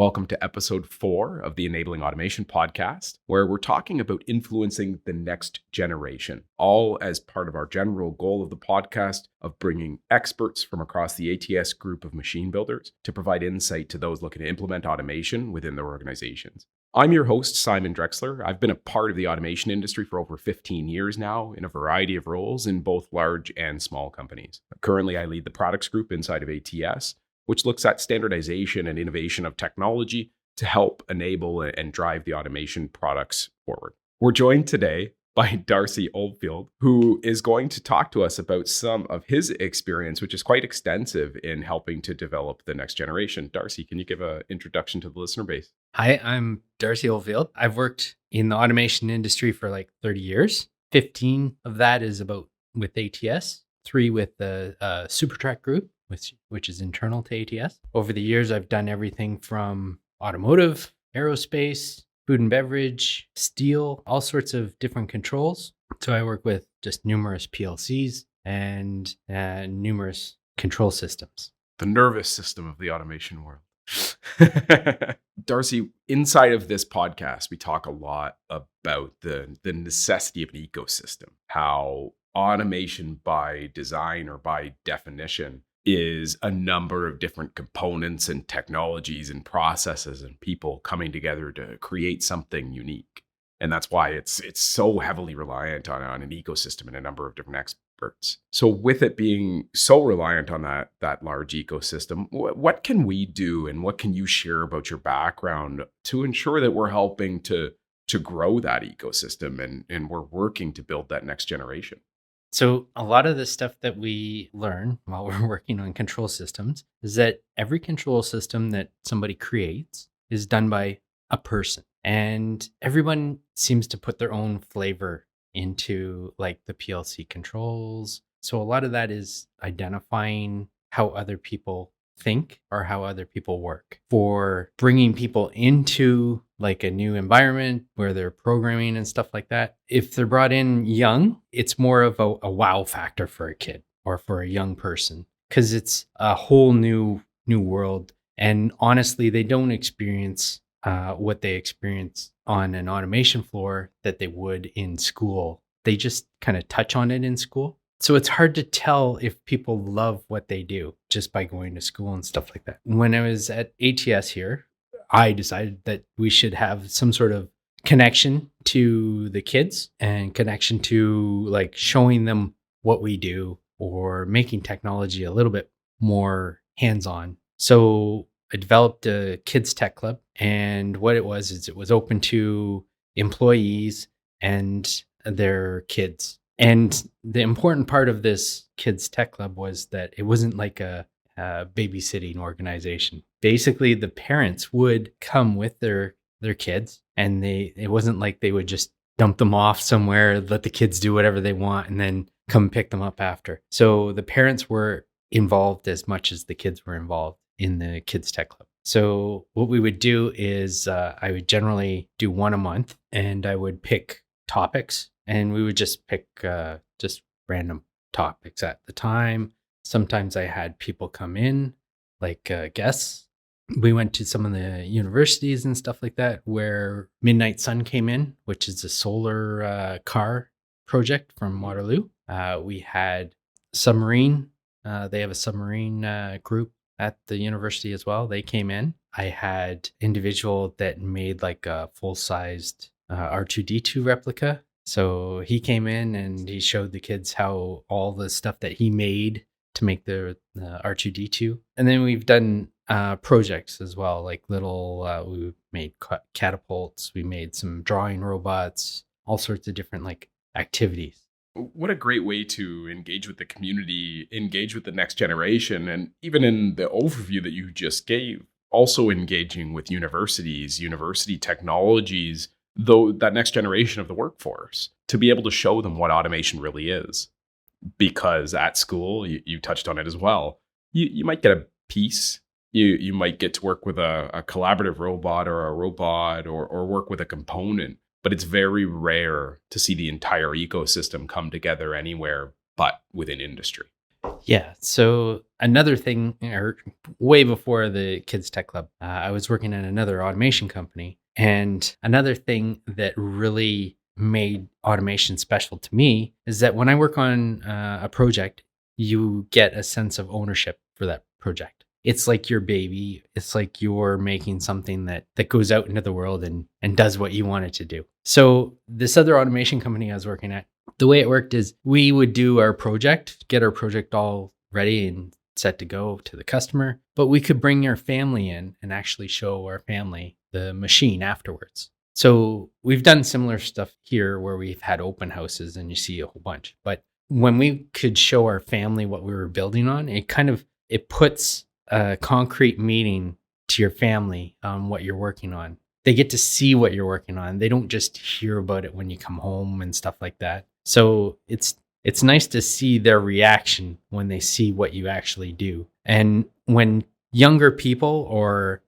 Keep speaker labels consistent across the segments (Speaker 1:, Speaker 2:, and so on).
Speaker 1: Welcome to episode 4 of the Enabling Automation podcast, where we're talking about influencing the next generation, all as part of our general goal of the podcast of bringing experts from across the ATS group of machine builders to provide insight to those looking to implement automation within their organizations. I'm your host, Simon Drexler. I've been a part of the automation industry for over 15 years now in a variety of roles in both large and small companies. Currently, I lead the products group inside of ATS, which looks at standardization and innovation of technology to help enable and drive the automation products forward. We're joined today by Darcy Oldfield, who is going to talk to us about some of his experience, which is quite extensive in helping to develop the next generation. Darcy, can you give an introduction to the listener base?
Speaker 2: Hi, I'm Darcy Oldfield. I've worked in the automation industry for like 30 years. 15 of that is about with ATS, 3 with the SuperTrack group, which is internal to ATS. Over the years, I've done everything from automotive, aerospace, food and beverage, steel, all sorts of different controls. So I work with just numerous PLCs and numerous control systems.
Speaker 1: The nervous system of the automation world. Darcy, inside of this podcast, we talk a lot about the necessity of an ecosystem, how automation by design or by definition is a number of different components and technologies and processes and people coming together to create something unique. And that's why it's so heavily reliant on an ecosystem and a number of different experts. So with it being so reliant on that large ecosystem, what can we do and what can you share about your background to ensure that we're helping to grow that ecosystem and we're working to build that next generation?
Speaker 2: So a lot of the stuff that we learn while we're working on control systems is that every control system that somebody creates is done by a person. And everyone seems to put their own flavor into like the PLC controls. So a lot of that is identifying how other people think or how other people work. For bringing people into like a new environment where they're programming and stuff like that, if they're brought in young, it's more of a wow factor for a kid or for a young person because it's a whole new world. And honestly, they don't experience what they experience on an automation floor that they would in school. They just kind of touch on it in school. So it's hard to tell if people love what they do just by going to school and stuff like that. When I was at ATS here, I decided that we should have some sort of connection to the kids and connection to like showing them what we do or making technology a little bit more hands-on. So I developed a kids tech club, and what it was is it was open to employees and their kids. And the important part of this kids tech club was that it wasn't like a babysitting organization. Basically, the parents would come with their kids, and it wasn't like they would just dump them off somewhere, let the kids do whatever they want, and then come pick them up after. So the parents were involved as much as the kids were involved in the kids tech club. So what we would do is I would generally do one a month, and I would pick topics. And we would just pick just random topics at the time. Sometimes I had people come in, like guests. We went to some of the universities and stuff like that, where Midnight Sun came in, which is a solar car project from Waterloo. We had submarine. They have a submarine group at the university as well. They came in. I had individual that made like a full-sized R2D2 replica. So he came in and he showed the kids how all the stuff that he made to make the R2D2. And then we've done projects as well, like we made catapults, we made some drawing robots, all sorts of different like activities.
Speaker 1: What a great way to engage with the community, engage with the next generation. And even in the overview that you just gave, also engaging with universities, university technologies, though that next generation of the workforce, to be able to show them what automation really is. Because at school, you touched on it as well, you might get a piece, you might get to work with a collaborative robot or work with a component, but it's very rare to see the entire ecosystem come together anywhere but within industry.
Speaker 2: Yeah. So another thing, or way before the Kids Tech Club, I was working at another automation company. And another thing that really made automation special to me is that when I work on a project, you get a sense of ownership for that project. It's like your baby. It's like you're making something that goes out into the world and does what you want it to do. So this other automation company I was working at, the way it worked is we would do our project, get our project all ready and set to go to the customer, but we could bring your family in and actually show our family the machine afterwards. So we've done similar stuff here where we've had open houses and you see a whole bunch. But when we could show our family what we were building on, it puts a concrete meaning to your family on what you're working on. They get to see what you're working on. They don't just hear about it when you come home and stuff like that. So it's nice to see their reaction when they see what you actually do. And when younger people or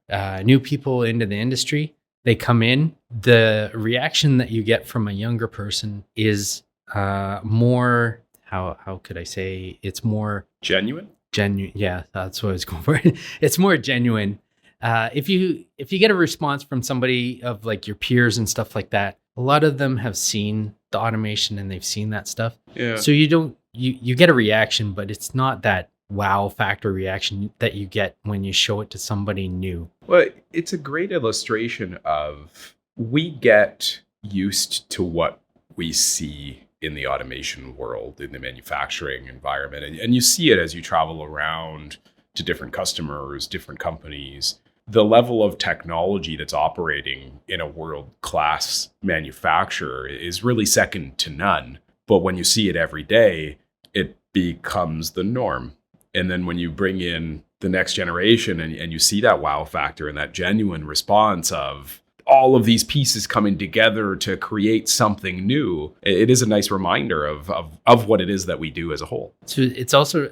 Speaker 2: new people into the industry, they come in, the reaction that you get from a younger person is more, how could I say, it's more
Speaker 1: Genuine?
Speaker 2: Genuine. Yeah, that's what I was going for. It's more genuine. If you get a response from somebody of like your peers and stuff like that, a lot of them have seen the automation and they've seen that stuff.
Speaker 1: Yeah.
Speaker 2: So you get a reaction, but it's not that wow factor reaction that you get when you show it to somebody new.
Speaker 1: Well, it's a great illustration of we get used to what we see in the automation world, in the manufacturing environment. And you see it as you travel around to different customers, different companies. The level of technology that's operating in a world-class manufacturer is really second to none. But when you see it every day, it becomes the norm. And then when you bring in the next generation and you see that wow factor and that genuine response of all of these pieces coming together to create something new, it is a nice reminder of what it is that we do as a whole.
Speaker 2: So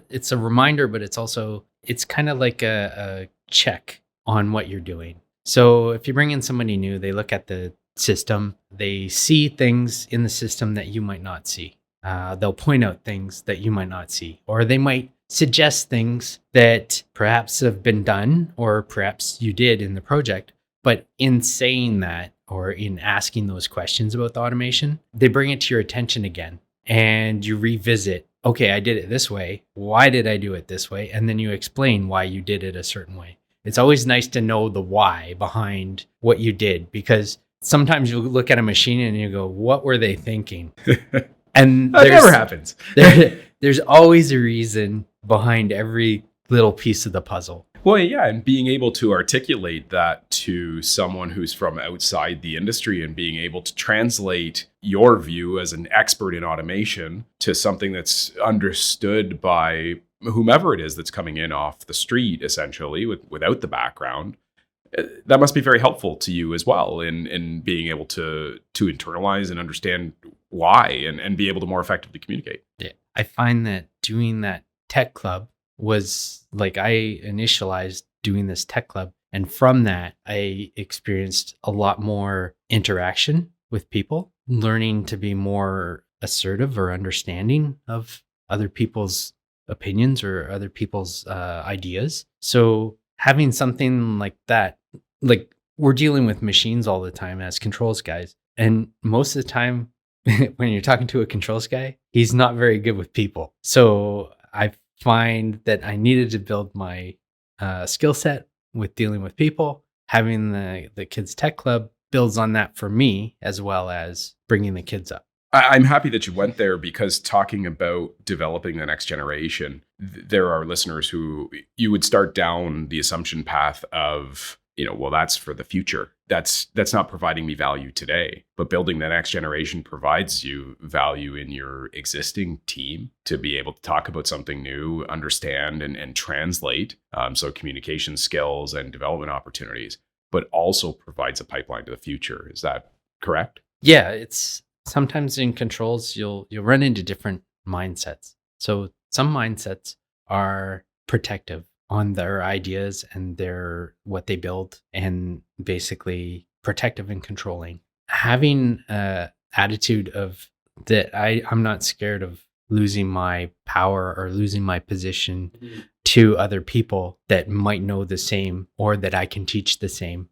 Speaker 2: it's a reminder, but it's kind of like a check on what you're doing. So if you bring in somebody new, they look at the system, they see things in the system that you might not see. They'll point out things that you might not see, or they might suggest things that perhaps have been done or perhaps you did in the project. But in saying that, or in asking those questions about the automation, they bring it to your attention again and you revisit, okay, I did it this way. Why did I do it this way? And then you explain why you did it a certain way. It's always nice to know the why behind what you did, because sometimes you look at a machine and you go, what were they thinking? And
Speaker 1: that never happens.
Speaker 2: There's always a reason behind every little piece of the puzzle.
Speaker 1: Well, yeah, and being able to articulate that to someone who's from outside the industry and being able to translate your view as an expert in automation to something that's understood by whomever it is that's coming in off the street, essentially, without the background, that must be very helpful to you as well in being able to internalize and understand why and be able to more effectively communicate.
Speaker 2: Yeah, I find that doing that tech club was like, I initialized doing this tech club. And from that, I experienced a lot more interaction with people, learning to be more assertive or understanding of other people's opinions or other people's ideas. So having something like that, like we're dealing with machines all the time as controls guys. And most of the time, when you're talking to a controls guy, he's not very good with people. So I find that I needed to build my skill set with dealing with people. Having the Kids Tech Club builds on that for me, as well as bringing the kids up.
Speaker 1: I'm happy that you went there, because talking about developing the next generation, there are listeners who you would start down the assumption path of, well, that's for the future. That's not providing me value today. But building the next generation provides you value in your existing team to be able to talk about something new, understand and translate. So communication skills and development opportunities, but also provides a pipeline to the future. Is that correct?
Speaker 2: Yeah, it's sometimes in controls, you'll run into different mindsets. So some mindsets are protective on their ideas and what they build, and basically protective and controlling. Having an attitude of that I'm not scared of losing my power or losing my position to other people that might know the same or that I can teach the same.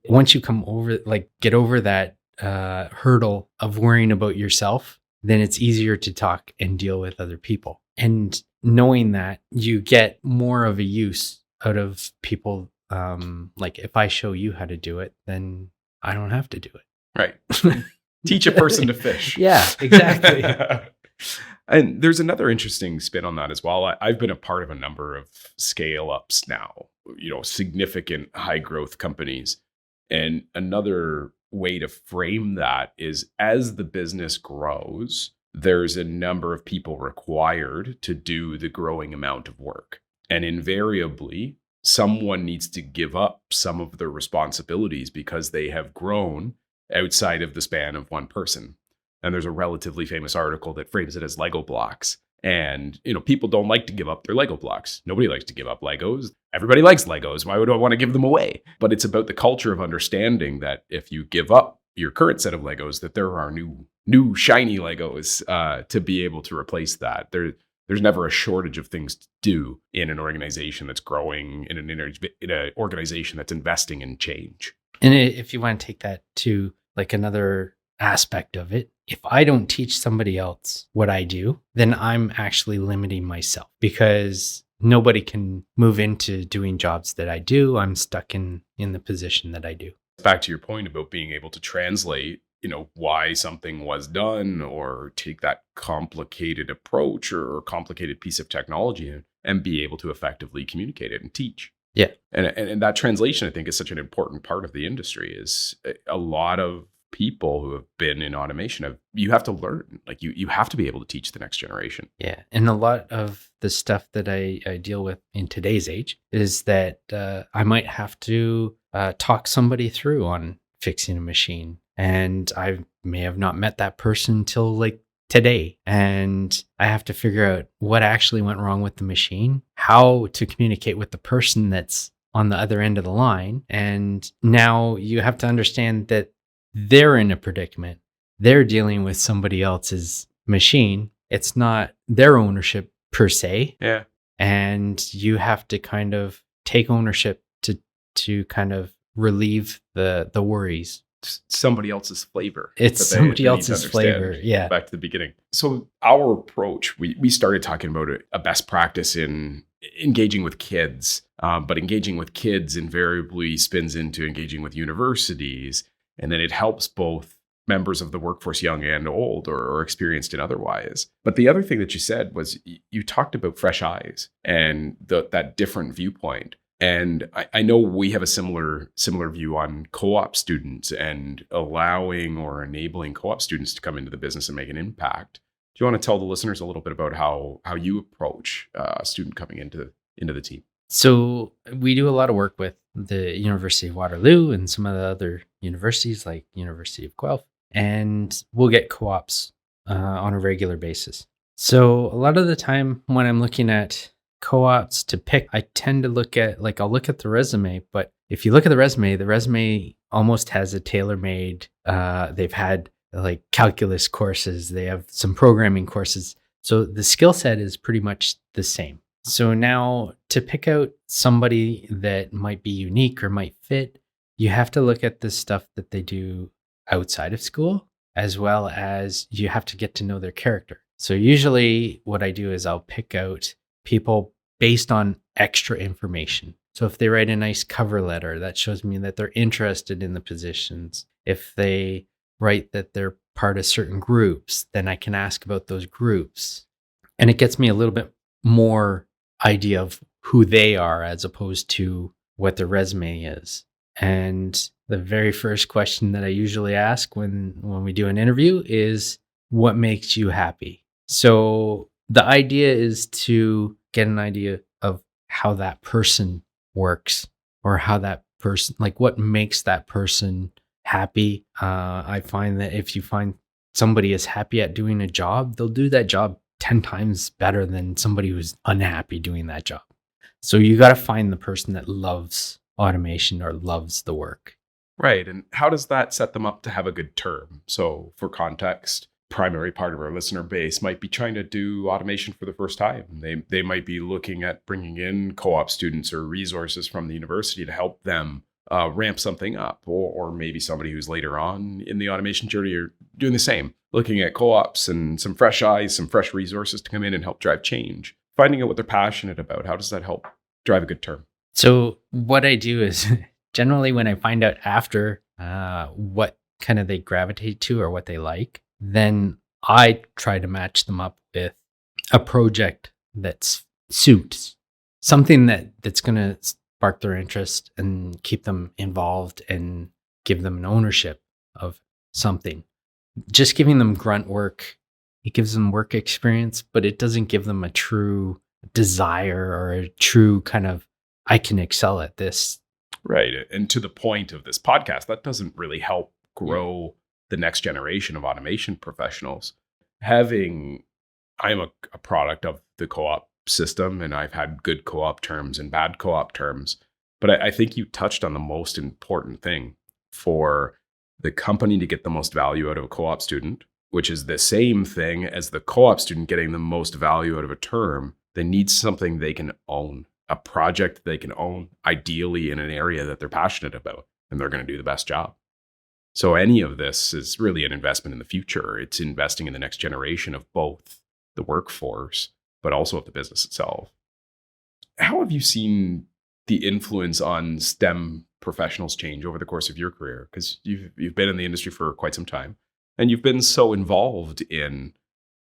Speaker 2: Once you get over that hurdle of worrying about yourself, then it's easier to talk and deal with other people. And knowing that, you get more of a use out of people. Like if I show you how to do it, then I don't have to do it.
Speaker 1: Right. Teach a person to fish.
Speaker 2: Yeah, exactly.
Speaker 1: And there's another interesting spin on that as well. I've been a part of a number of scale ups now, significant high growth companies. And another way to frame that is as the business grows, there's a number of people required to do the growing amount of work. And invariably, someone needs to give up some of their responsibilities because they have grown outside of the span of one person. And there's a relatively famous article that frames it as Lego blocks. And, people don't like to give up their Lego blocks. Nobody likes to give up Legos. Everybody likes Legos. Why would I want to give them away? But it's about the culture of understanding that if you give up your current set of Legos, that there are new shiny Legos to be able to replace that. There's never a shortage of things to do in an organization that's growing, in an organization that's investing in change.
Speaker 2: And if you want to take that to like another aspect of it, if I don't teach somebody else what I do, then I'm actually limiting myself because nobody can move into doing jobs that I do. I'm stuck in the position that I do.
Speaker 1: Back to your point about being able to translate why something was done or take that complicated approach or complicated piece of technology and be able to effectively communicate it and teach.
Speaker 2: Yeah.
Speaker 1: And that translation, I think, is such an important part of the industry. Is a lot of people who have been in automation, you have to learn, like you have to be able to teach the next generation.
Speaker 2: Yeah. And a lot of the stuff that I deal with in today's age is that I might have to talk somebody through on fixing a machine. And I may have not met that person till like today. And I have to figure out what actually went wrong with the machine, how to communicate with the person that's on the other end of the line. And now you have to understand that they're in a predicament. They're dealing with somebody else's machine. It's not their ownership per se.
Speaker 1: Yeah.
Speaker 2: And you have to kind of take ownership to kind of relieve the worries.
Speaker 1: Somebody else's flavor.
Speaker 2: It's somebody else's flavor. Yeah.
Speaker 1: Back to the beginning. So our approach, we started talking about a best practice in engaging with kids, but engaging with kids invariably spins into engaging with universities. And then it helps both members of the workforce, young and old, or experienced and otherwise. But the other thing that you said was you talked about fresh eyes and that different viewpoint. And I know we have a similar view on co-op students and allowing or enabling co-op students to come into the business and make an impact. Do you want to tell the listeners a little bit about how you approach a student coming into the team?
Speaker 2: So we do a lot of work with the University of Waterloo and some of the other universities like University of Guelph, and we'll get co-ops on a regular basis. So a lot of the time when I'm looking at co-ops to pick, I tend to look at, I'll look at the resume, but if you look at the resume almost has a tailor-made, they've had like calculus courses, they have some programming courses. So the skill set is pretty much the same. So now to pick out somebody that might be unique or might fit, you have to look at the stuff that they do outside of school, as well as you have to get to know their character. So usually what I do is I'll pick out people based on extra information. So if they write a nice cover letter, that shows me that they're interested in the positions. If they write that they're part of certain groups, then I can ask about those groups. And it gets me a little bit more idea of who they are as opposed to what their resume is. And the very first question that I usually ask when we do an interview is, what makes you happy? So the idea is to get an idea of how that person works, or how that person, like what makes that person happy. I find that if you find somebody is happy at doing a job, they'll do that job 10 times better than somebody who's unhappy doing that job. So you got to find the person that loves automation or loves the work.
Speaker 1: Right. And how does that set them up to have a good term? So for context, primary part of our listener base might be trying to do automation for the first time. They might be looking at bringing in co-op students or resources from the university to help them ramp something up, or maybe somebody who's later on in the automation journey are doing the same, looking at co-ops and some fresh eyes, some fresh resources to come in and help drive change, finding out what they're passionate about. How does that help drive a good term?
Speaker 2: So what I do is generally when I find out after what kind of they gravitate to or what they like, then I try to match them up with a project that suits something that's going to spark their interest and keep them involved and give them an ownership of something. Just giving them grunt work, it gives them work experience, but it doesn't give them a true desire or a true kind of, I can excel at this.
Speaker 1: Right. And to the point of this podcast, that doesn't really help grow the next generation of automation professionals. I'm a product of the co-op system, and I've had good co-op terms and bad co-op terms. But I think you touched on the most important thing for the company to get the most value out of a co-op student, which is the same thing as the co-op student getting the most value out of a term. They need something they can own, a project they can own, ideally in an area that they're passionate about, and they're going to do the best job. So any of this is really an investment in the future. It's investing in the next generation of both the workforce, but also of the business itself. How have you seen the influence on STEM professionals change over the course of your career? Because you've been in the industry for quite some time, and you've been so involved in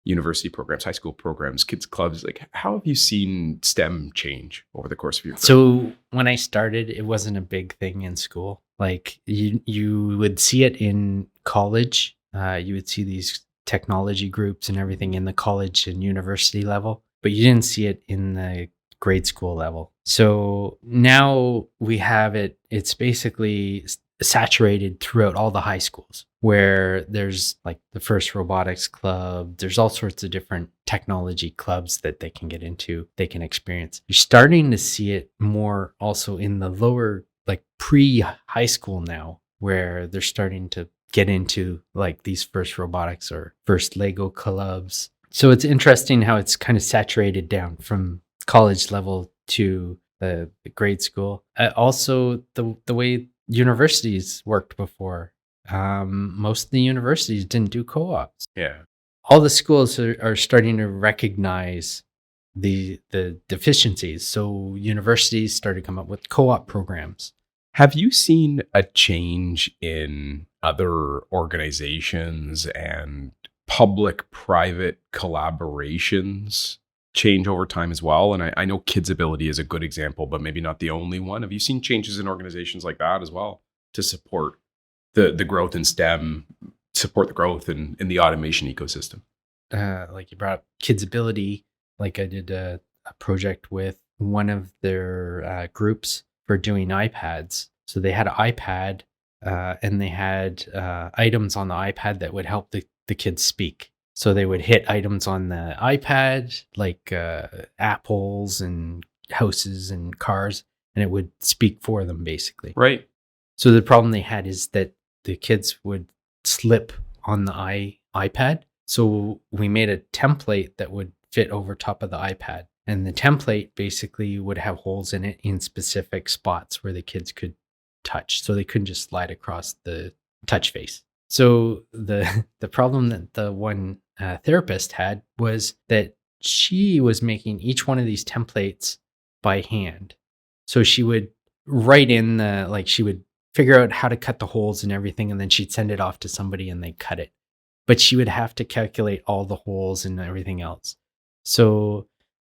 Speaker 1: university programs, high school programs, kids clubs. Like, how have you seen STEM change over the course of your career?
Speaker 2: So when I started, it wasn't a big thing in school. Like you would see it in college. You would see these technology groups and everything in the college and university level, but you didn't see it in the grade school level. So now we have it. It's basically saturated throughout all the high schools, where there's like the first robotics club. There's all sorts of different technology clubs that they can get into, they can experience. You're starting to see it more also in the lower, like pre-high school now, where they're starting to get into like these first robotics or first Lego clubs. So it's interesting how it's kind of saturated down from college level to the grade school. Also, the way universities worked before. Most of the universities didn't do co-ops.
Speaker 1: Yeah.
Speaker 2: All the schools are starting to recognize the deficiencies. So universities started to come up with co-op programs.
Speaker 1: Have you seen a change in other organizations and public-private collaborations change over time as well? And I know Kids Ability is a good example, but maybe not the only one. Have you seen changes in organizations like that as well to support the growth in STEM, support the growth in the automation ecosystem?
Speaker 2: Like you brought up Kids Ability, like I did a project with one of their groups for doing iPads. So they had an iPad and they had items on the iPad that would help the kids speak. So they would hit items on the iPad, like apples and houses and cars, and it would speak for them basically.
Speaker 1: Right.
Speaker 2: So the problem they had is that the kids would slip on the iPad. So we made a template that would fit over top of the iPad. And the template basically would have holes in it in specific spots where the kids could touch. So they couldn't just slide across the touch face. So the problem that the one therapist had was that she was making each one of these templates by hand. So she would write in she would figure out how to cut the holes and everything, and then she'd send it off to somebody and they'd cut it. But she would have to calculate all the holes and everything else. So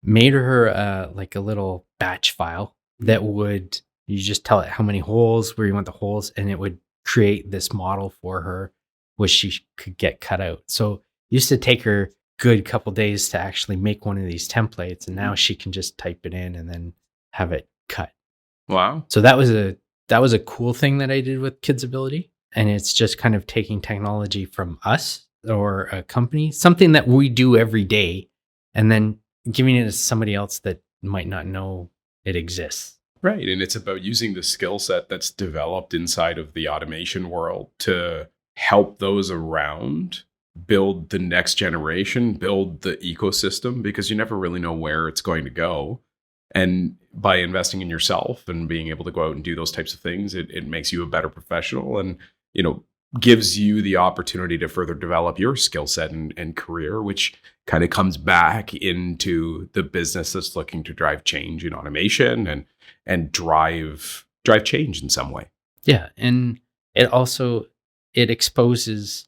Speaker 2: made her like a little batch file that you just tell it how many holes, where you want the holes, and it would create this model for her, which she could get cut out. So it used to take her a good couple days to actually make one of these templates, and now she can just type it in and then have it cut.
Speaker 1: Wow.
Speaker 2: So that was a cool thing that I did with Kids Ability. And it's just kind of taking technology from us or a company, something that we do every day, and then giving it to somebody else that might not know it exists.
Speaker 1: Right. And it's about using the skill set that's developed inside of the automation world to help those around build the next generation, build the ecosystem, because you never really know where it's going to go. And by investing in yourself and being able to go out and do those types of things, it makes you a better professional and, gives you the opportunity to further develop your skill set and career, which kind of comes back into the business that's looking to drive change in automation and drive change in some way.
Speaker 2: Yeah. And it also, it exposes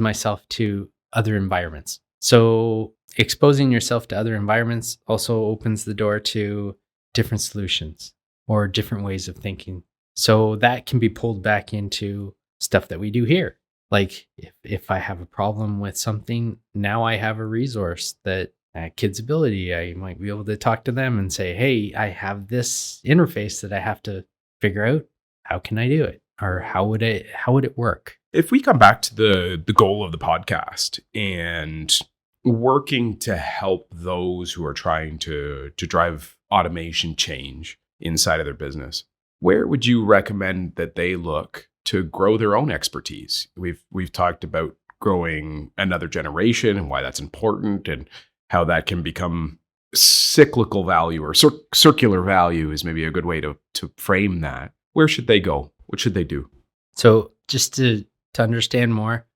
Speaker 2: myself to other environments. So exposing yourself to other environments also opens the door to different solutions or different ways of thinking. So that can be pulled back into stuff that we do here. Like if I have a problem with something, now I have a resource that at Kids Ability, I might be able to talk to them and say, hey, I have this interface that I have to figure out. How can I do it? Or how would it work?
Speaker 1: If we come back to the goal of the podcast and working to help those who are trying to drive automation change inside of their business, where would you recommend that they look to grow their own expertise? We've talked about growing another generation and why that's important and how that can become cyclical value or circular value is maybe a good way to frame that. Where should they go? What should they do?
Speaker 2: So just to understand more,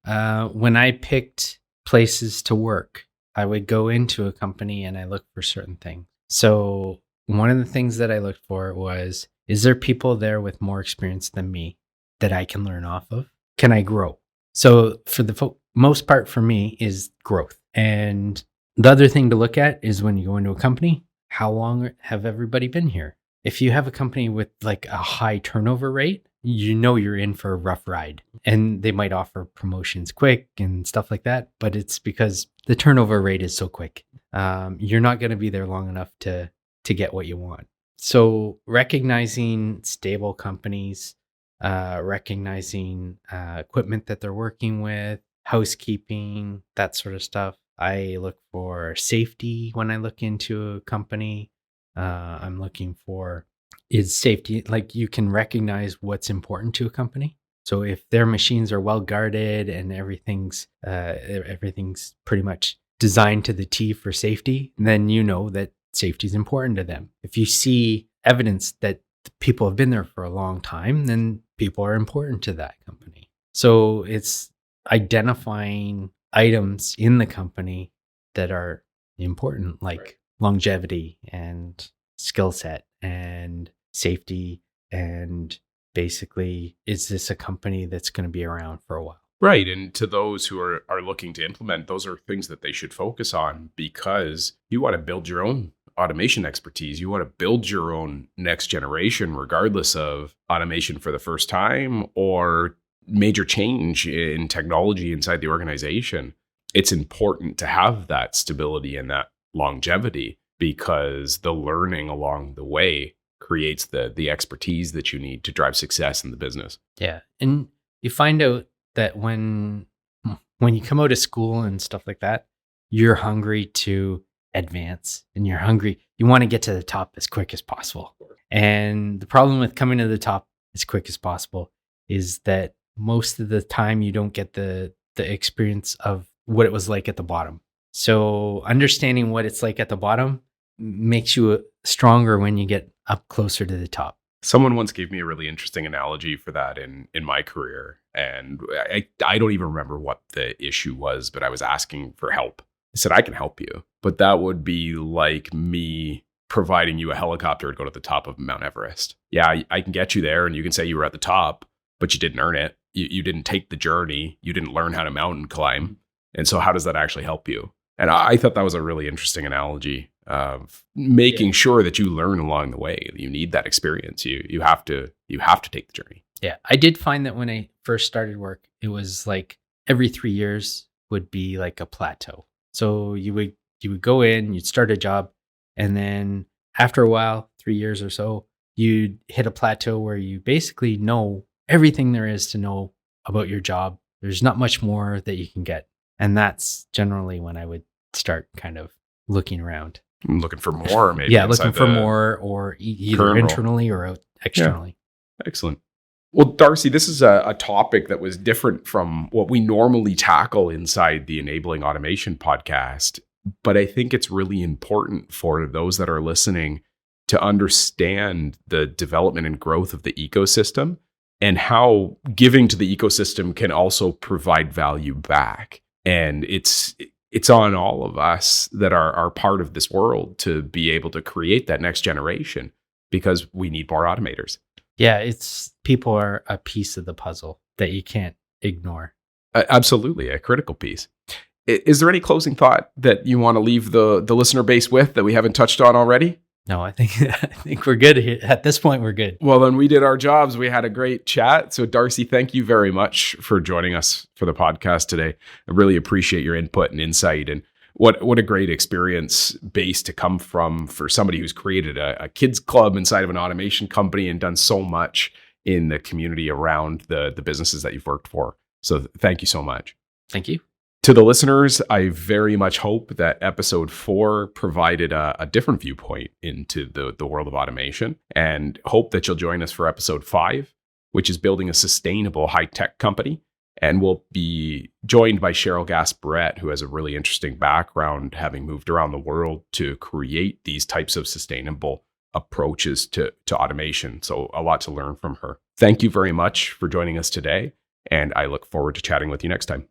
Speaker 2: when I picked places to work, I would go into a company and I looked for certain things. So one of the things that I looked for was, is there people there with more experience than me that I can learn off of? Can I grow? So for the most part for me is growth. And the other thing to look at is when you go into a company, how long have everybody been here? If you have a company with like a high turnover rate, you're in for a rough ride, and they might offer promotions quick and stuff like that. But it's because the turnover rate is so quick. You're not going to be there long enough to get what you want. So recognizing stable companies, recognizing equipment that they're working with, housekeeping, that sort of stuff. I look for safety when I look into a company. I'm looking for, is safety, like you can recognize what's important to a company. So if their machines are well guarded and everything's pretty much designed to the T for safety, then you know that safety is important to them. If you see evidence that people have been there for a long time, then people are important to that company. So it's identifying items in the company that are important, like longevity and skill set and safety, and basically, is this a company that's going to be around for a while?
Speaker 1: Right. And to those who are looking to implement, those are things that they should focus on, because you want to build your own automation expertise. You want to build your own next generation, regardless of automation for the first time or major change in technology inside the organization. It's important to have that stability and that longevity, because the learning along the way creates the expertise that you need to drive success in the business.
Speaker 2: Yeah. And you find out that when you come out of school and stuff like that, you're hungry to advance and you want to get to the top as quick as possible. And the problem with coming to the top as quick as possible is that most of the time you don't get the experience of what it was like at the bottom. So understanding what it's like at the bottom makes you stronger when you get up closer to the top.
Speaker 1: Someone once gave me a really interesting analogy for that in my career. And I don't even remember what the issue was, but I was asking for help. I said, I can help you. But that would be like me providing you a helicopter to go to the top of Mount Everest. Yeah, I can get you there and you can say you were at the top, but you didn't earn it. You didn't take the journey. You didn't learn how to mountain climb. And so how does that actually help you? And I thought that was a really interesting analogy of making sure that you learn along the way. You need that experience. You have to take the journey.
Speaker 2: Yeah. I did find that when I first started work, it was like every 3 years would be like a plateau. So you would go in, you'd start a job, and then after a while, 3 years or so, you'd hit a plateau where you basically know everything there is to know about your job. There's not much more that you can get. And that's generally when I would start kind of looking around.
Speaker 1: Looking for more, maybe.
Speaker 2: Yeah, looking for more, or either internally or externally.
Speaker 1: Yeah. Excellent. Well, Darcy, this is a topic that was different from what we normally tackle inside the Enabling Automation podcast. But I think it's really important for those that are listening to understand the development and growth of the ecosystem and how giving to the ecosystem can also provide value back. And it's on all of us that are part of this world to be able to create that next generation, because we need more automators.
Speaker 2: Yeah, people are a piece of the puzzle that you can't ignore.
Speaker 1: Absolutely, a critical piece. Is there any closing thought that you want to leave the listener base with that we haven't touched on already?
Speaker 2: No, I think we're good here. At this point, we're good.
Speaker 1: Well, then we did our jobs. We had a great chat. So, Darcy, thank you very much for joining us for the podcast today. I really appreciate your input and insight, and what a great experience base to come from for somebody who's created a kids club inside of an automation company and done so much in the community around the businesses that you've worked for. So, thank you so much.
Speaker 2: Thank you.
Speaker 1: To the listeners, I very much hope that episode 4 provided a different viewpoint into the world of automation, and hope that you'll join us for episode 5, which is building a sustainable high-tech company. And we'll be joined by Cheryl Gass-Barrett, who has a really interesting background, having moved around the world to create these types of sustainable approaches to automation. So a lot to learn from her. Thank you very much for joining us today, and I look forward to chatting with you next time.